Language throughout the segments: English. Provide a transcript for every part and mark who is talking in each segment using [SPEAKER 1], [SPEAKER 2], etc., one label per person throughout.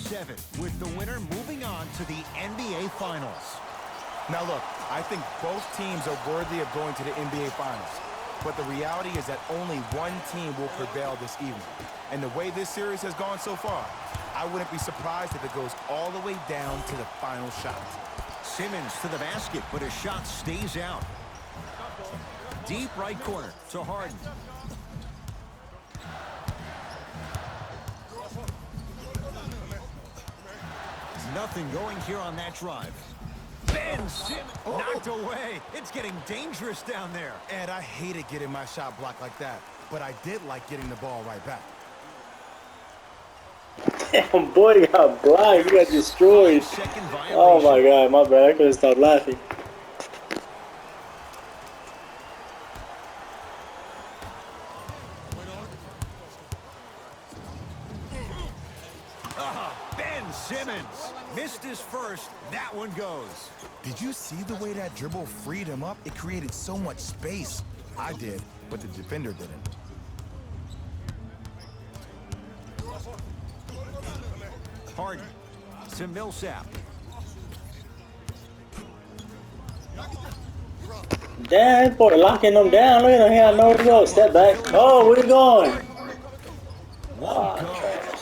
[SPEAKER 1] 7, with the winner moving on to the NBA Finals.
[SPEAKER 2] Now look, I think both teams are worthy of going to the NBA Finals. But the reality is that only one team will prevail this evening. And the way this series has gone so far, I wouldn't be surprised if it goes all the way down to the final shot.
[SPEAKER 1] Simmons to the basket, but his shot stays out. Deep right corner to Harden. Nothing going here on that drive. Ben Simmons knocked away. It's getting dangerous down there.
[SPEAKER 2] And I hated getting my shot blocked like that, but I did like getting the ball right back.
[SPEAKER 3] Damn, boy got blocked. He got destroyed. Oh my god, my bad. I couldn't stop laughing.
[SPEAKER 1] Ben Simmons missed his first. That one goes.
[SPEAKER 2] Did you see the way that dribble freed him up? It created so much space. I did, but the defender didn't.
[SPEAKER 1] Harden to Millsap.
[SPEAKER 3] Damn, boy, locking them down. Look at him here. Nowhere to go. Step back. Oh, where you going?
[SPEAKER 1] Won't go.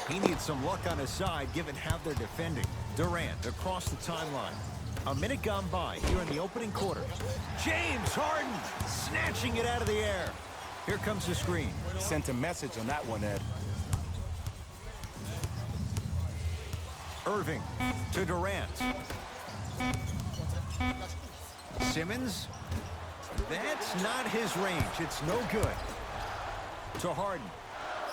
[SPEAKER 1] He needs some luck on his side, given how they're defending. Durant across the timeline. A minute gone by here in the opening quarter. James Harden snatching it out of the air. Here comes the screen.
[SPEAKER 2] Sent a message on that one, Ed.
[SPEAKER 1] Irving to Durant. Simmons. That's not his range. It's no good. To Harden.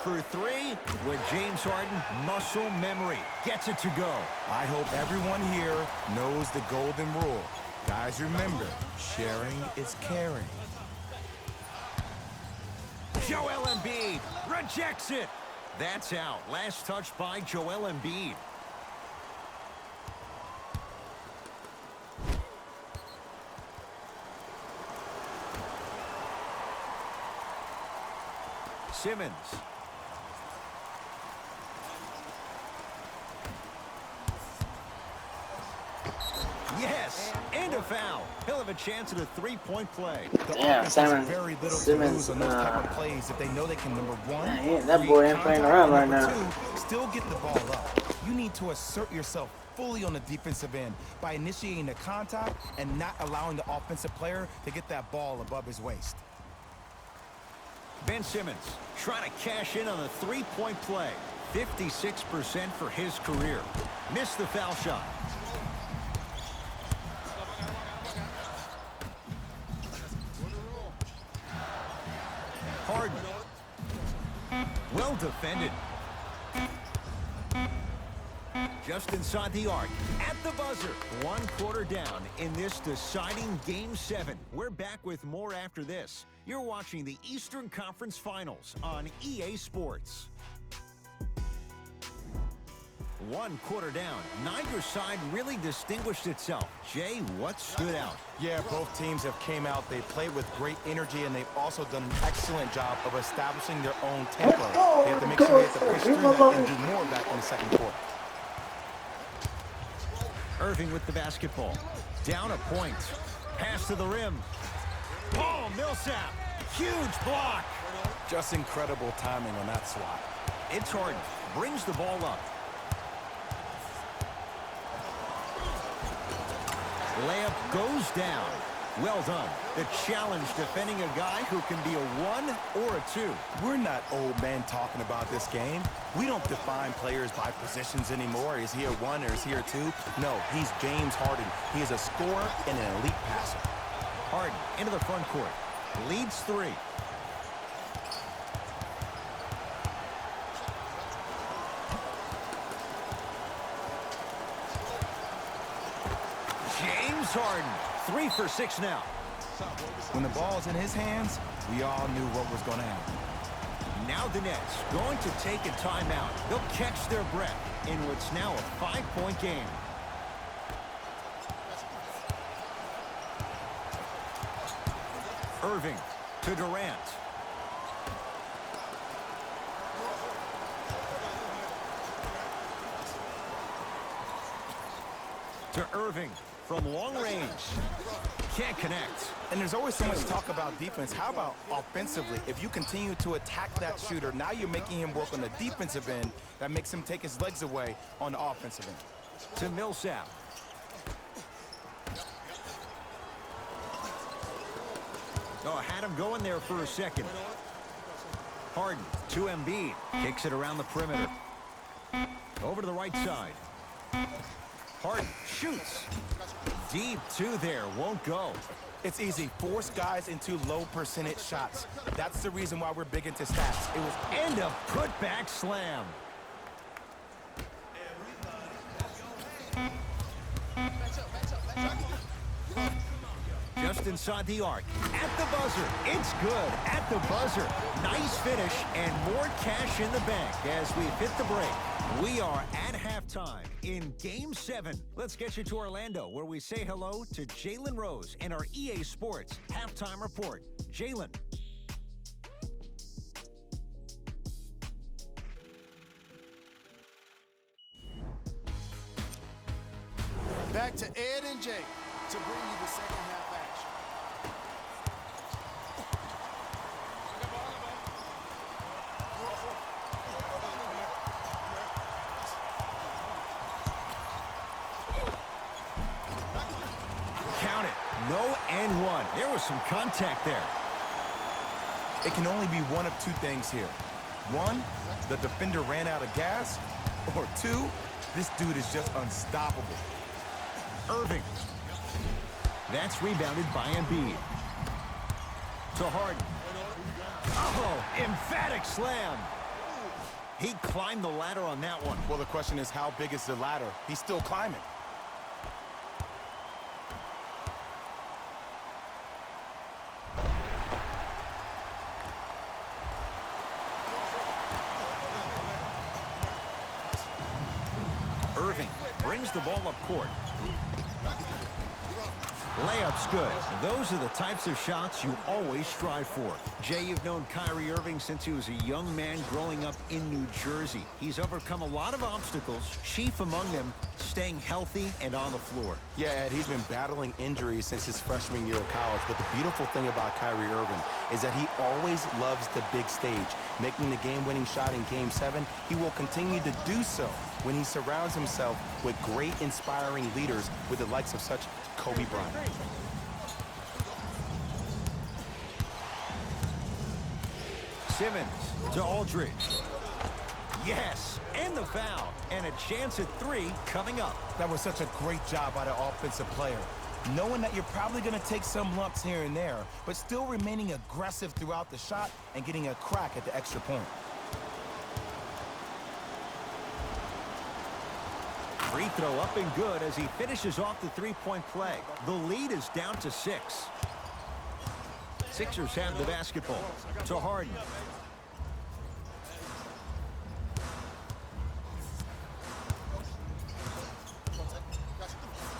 [SPEAKER 1] For three, with James Harden, muscle memory. Gets it to go.
[SPEAKER 2] I hope everyone here knows the golden rule. Guys, remember, sharing is caring.
[SPEAKER 1] Joel Embiid rejects it. That's out. Last touch by Joel Embiid. Simmons. Yes, and a foul. He'll have a chance at a three-point play.
[SPEAKER 3] Damn, Simmons.
[SPEAKER 2] Very little
[SPEAKER 3] Simmons.
[SPEAKER 2] to lose on those type of plays if they know they can, number one,
[SPEAKER 3] that boy ain't playing around right now.
[SPEAKER 2] Two, still get the ball up. You need to assert yourself fully on the defensive end by initiating the contact and not allowing the offensive player to get that ball above his waist.
[SPEAKER 1] Ben Simmons trying to cash in on the three-point play. 56% for his career. Missed the foul shot. Harden. Well defended. Just inside the arc. At the buzzer. 1 quarter down in this deciding Game 7. We're back with more after this. You're watching the Eastern Conference Finals on EA Sports. 1 quarter down. Neither side really distinguished itself. Jay, what stood out?
[SPEAKER 2] Yeah, both teams have came out. They played with great energy, and they've also done an excellent job of establishing their own tempo. They have to make sure they have to push through that and do more of that in the second quarter.
[SPEAKER 1] Irving with the basketball. Down a point. Pass to the rim. Oh, Millsap. Huge block.
[SPEAKER 2] Just incredible timing on that swat.
[SPEAKER 1] It's Harden. Brings the ball up. Layup goes down. Well done. The challenge defending a guy who can be a 1 or a 2.
[SPEAKER 2] We're not old men talking about this game. We don't define players by positions anymore. Is he a 1 or is he a 2? No, he's James Harden. He is a scorer and an elite passer.
[SPEAKER 1] Harden into the front court. Leads 3. James Harden, 3 for 6 now.
[SPEAKER 2] When the ball's in his hands, we all knew what was going to happen.
[SPEAKER 1] Now the Nets going to take a timeout. They'll catch their breath in what's now a 5-point game. Irving to Durant. To Irving from long range. Can't connect.
[SPEAKER 2] And there's always so much talk about defense. How about offensively? If you continue to attack that shooter, now you're making him work on the defensive end. That makes him take his legs away on the offensive end.
[SPEAKER 1] To Millsap. Oh, had him going there for a second. Harden to Embiid. Kicks it around the perimeter. Over to the right side. Harden shoots. Deep two there. Won't go.
[SPEAKER 2] It's easy. Force guys into low percentage shots. That's the reason why we're big into stats. It was
[SPEAKER 1] and a putback slam. Just inside the arc. At the buzzer. It's good. At the buzzer. Nice finish and more cash in the bank as we hit the break. We are at halftime in Game 7. Let's get you to Orlando, where we say hello to Jalen Rose and our EA Sports Halftime Report. Jalen.
[SPEAKER 4] Back to Ed and Jay to bring you the second half action.
[SPEAKER 1] Count it. No and one. There was some contact there.
[SPEAKER 2] It can only be one of two things here. One, the defender ran out of gas. Or two, this dude is just unstoppable.
[SPEAKER 1] Irving. That's rebounded by Embiid. To Harden. Oh, emphatic slam. He climbed the ladder on that one.
[SPEAKER 2] Well, the question is, how big is the ladder? He's still climbing.
[SPEAKER 1] Irving brings the ball up court. Layup's good. Those are the types of shots you always strive for. Jay, you've known Kyrie Irving since he was a young man growing up in New Jersey. He's overcome a lot of obstacles, chief among them staying healthy and on the floor.
[SPEAKER 2] Yeah, Ed, he's been battling injuries since his freshman year of college, but the beautiful thing about Kyrie Irving is that he always loves the big stage. Making the game-winning shot in Game 7, he will continue to do so when he surrounds himself with great, inspiring leaders with the likes of such Kobe Bryant.
[SPEAKER 1] Simmons to Aldridge. Yes, and the foul. And a chance at three coming up.
[SPEAKER 2] That was such a great job by the offensive player. Knowing that you're probably going to take some lumps here and there, but still remaining aggressive throughout the shot and getting a crack at the extra point.
[SPEAKER 1] Free throw up and good as he finishes off the three-point play. The lead is down to 6. Sixers have the basketball. To Harden.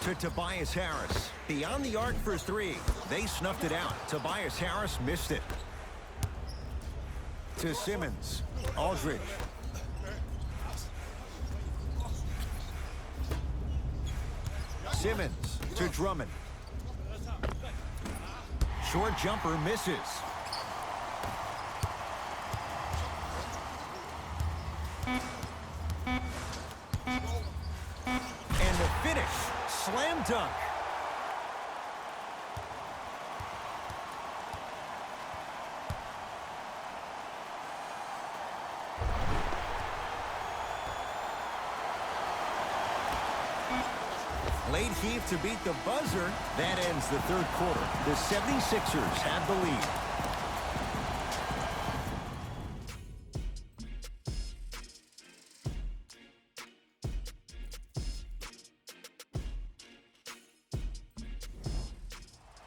[SPEAKER 1] To Tobias Harris. Beyond the arc for three. They snuffed it out. Tobias Harris missed it. To Simmons. Aldridge. Simmons to Drummond. Short jumper misses. And the finish. Slam dunk. Late heave to beat the buzzer. That ends the third quarter. The 76ers have the lead.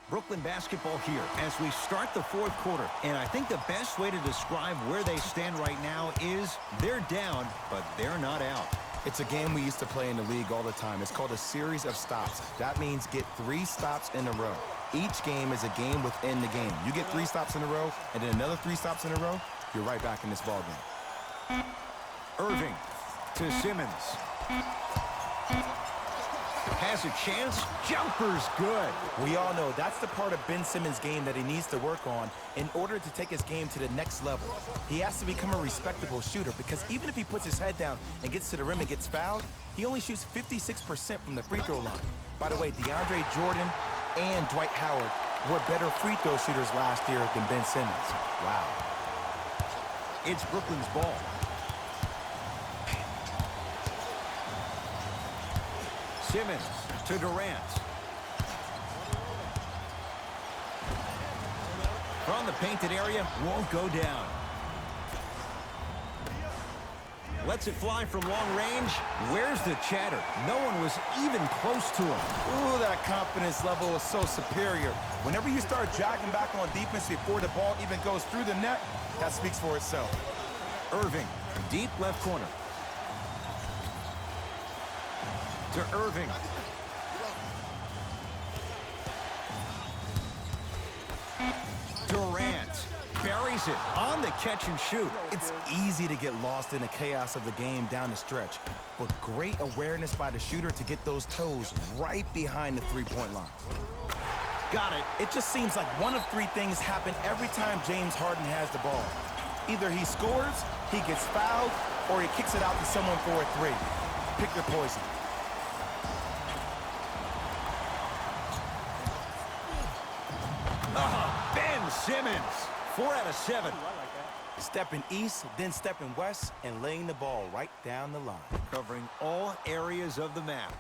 [SPEAKER 1] Brooklyn basketball here as we start the fourth quarter. And I think the best way to describe where they stand right now is they're down, but they're not out.
[SPEAKER 2] It's a game we used to play in the league all the time. It's called a series of stops. That means get 3 stops in a row. Each game is a game within the game. You get 3 stops in a row, and then another 3 stops in a row, you're right back in this ballgame.
[SPEAKER 1] Irving to Simmons. has a chance. Jumper's good.
[SPEAKER 2] We all know that's the part of Ben Simmons' game that he needs to work on in order to take his game to the next level. He has to become a respectable shooter because even if he puts his head down and gets to the rim and gets fouled, he only shoots 56% from the free throw line. By the way, DeAndre Jordan and Dwight Howard were better free throw shooters last year than Ben Simmons. Wow.
[SPEAKER 1] It's Brooklyn's ball. Simmons to Durant. From the painted area, won't go down. Lets it fly from long range. Where's the chatter? No one was even close to him.
[SPEAKER 2] Ooh, that confidence level is so superior. Whenever you start jogging back on defense before the ball even goes through the net, that speaks for itself.
[SPEAKER 1] Irving, deep left corner. To Irving. Durant buries it on the catch and shoot.
[SPEAKER 2] It's easy to get lost in the chaos of the game down the stretch, but great awareness by the shooter to get those toes right behind the three-point line.
[SPEAKER 1] Got it.
[SPEAKER 2] It just seems like one of three things happen every time James Harden has the ball. Either he scores, he gets fouled, or he kicks it out to someone for a three. Pick your poison.
[SPEAKER 1] Ben Simmons, 4 out of 7.
[SPEAKER 2] Stepping east, then stepping west, and laying the ball right down the line.
[SPEAKER 1] Covering all areas of the map.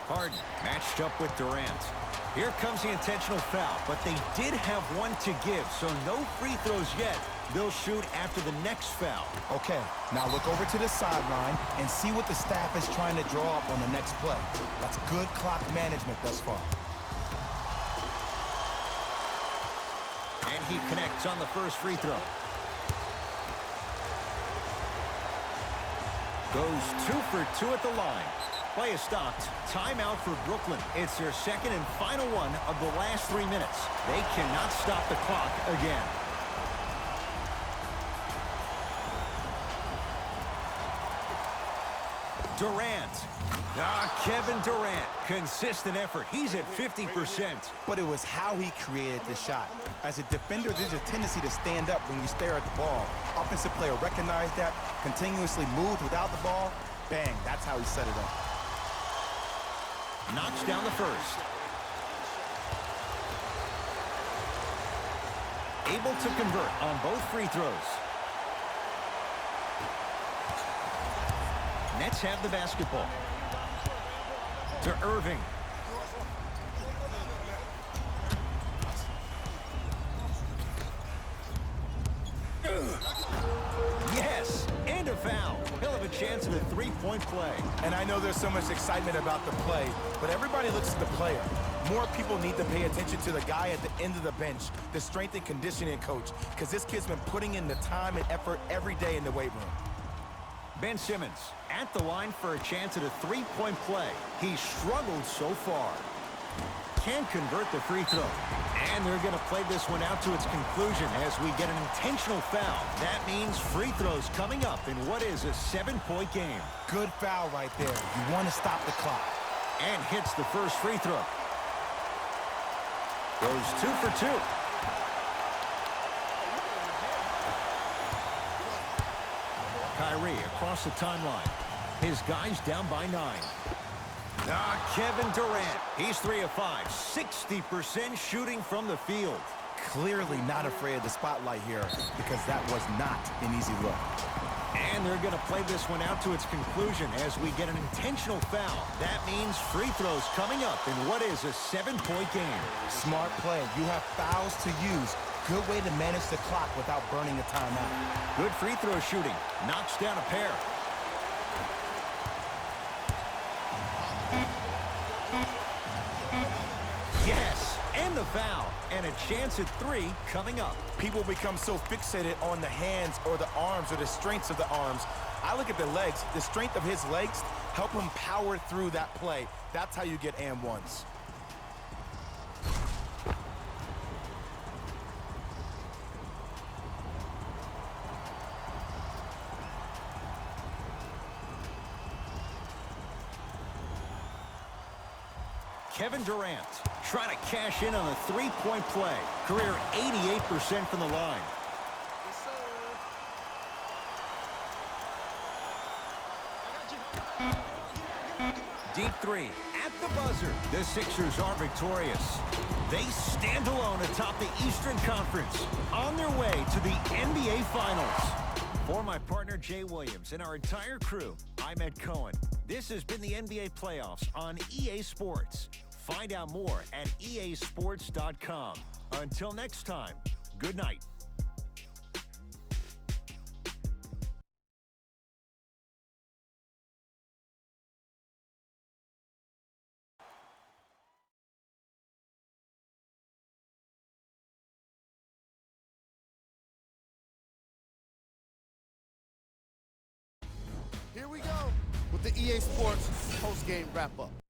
[SPEAKER 1] Harden matched up with Durant. Here comes the intentional foul, but they did have one to give, so no free throws yet. They'll shoot after the next foul.
[SPEAKER 2] Okay, now look over to the sideline and see what the staff is trying to draw up on the next play. That's good clock management thus far.
[SPEAKER 1] And he connects on the first free throw. Goes 2 for 2 at the line. Play is stopped. Timeout for Brooklyn. It's their second and final one of the last 3 minutes. They cannot stop the clock again. Durant. Kevin Durant. Consistent effort. He's at 50%.
[SPEAKER 2] But it was how he created the shot. As a defender, there's a tendency to stand up when you stare at the ball. Offensive player recognized that, continuously moved without the ball. Bang, that's how he set it up.
[SPEAKER 1] Knocks down the first. Able to convert on both free throws. Nets have the basketball. To Irving. Yes, and a foul. He'll have a chance at a three-point play.
[SPEAKER 2] And I know there's so much excitement about the play, but everybody looks at the player. More people need to pay attention to the guy at the end of the bench, the strength and conditioning coach, because this kid's been putting in the time and effort every day in the weight room.
[SPEAKER 1] Ben Simmons at the line for a chance at a three-point play. He's struggled so far. Can't convert the free throw. And they're going to play this one out to its conclusion as we get an intentional foul. That means free throws coming up in what is a 7-point game.
[SPEAKER 2] Good foul right there. You want to stop the clock.
[SPEAKER 1] And hits the first free throw. Goes 2 for 2. Kyrie across the timeline. His guys down by 9. Kevin Durant. He's 3 of 5. 60% shooting from the field.
[SPEAKER 2] Clearly not afraid of the spotlight here because that was not an easy look.
[SPEAKER 1] And they're going to play this one out to its conclusion as we get an intentional foul. That means free throws coming up in what is a 7-point game.
[SPEAKER 2] Smart play. You have fouls to use. Good way to manage the clock without burning a timeout.
[SPEAKER 1] Good free throw shooting. Knocks down a pair. Yes, and the foul. And a chance at 3 coming up.
[SPEAKER 2] People become so fixated on the hands or the arms or the strengths of the arms. I look at the legs. The strength of his legs help him power through that play. That's how you get and ones.
[SPEAKER 1] Kevin Durant trying to cash in on a three-point play. Career 88% from the line. Deep three at the buzzer. The Sixers are victorious. They stand alone atop the Eastern Conference on their way to the NBA Finals. For my partner Jay Williams and our entire crew, I'm Ed Cohen. This has been the NBA Playoffs on EA Sports. Find out more at easports.com. Until next time, good night.
[SPEAKER 4] Here we go with the EA Sports post-game wrap-up.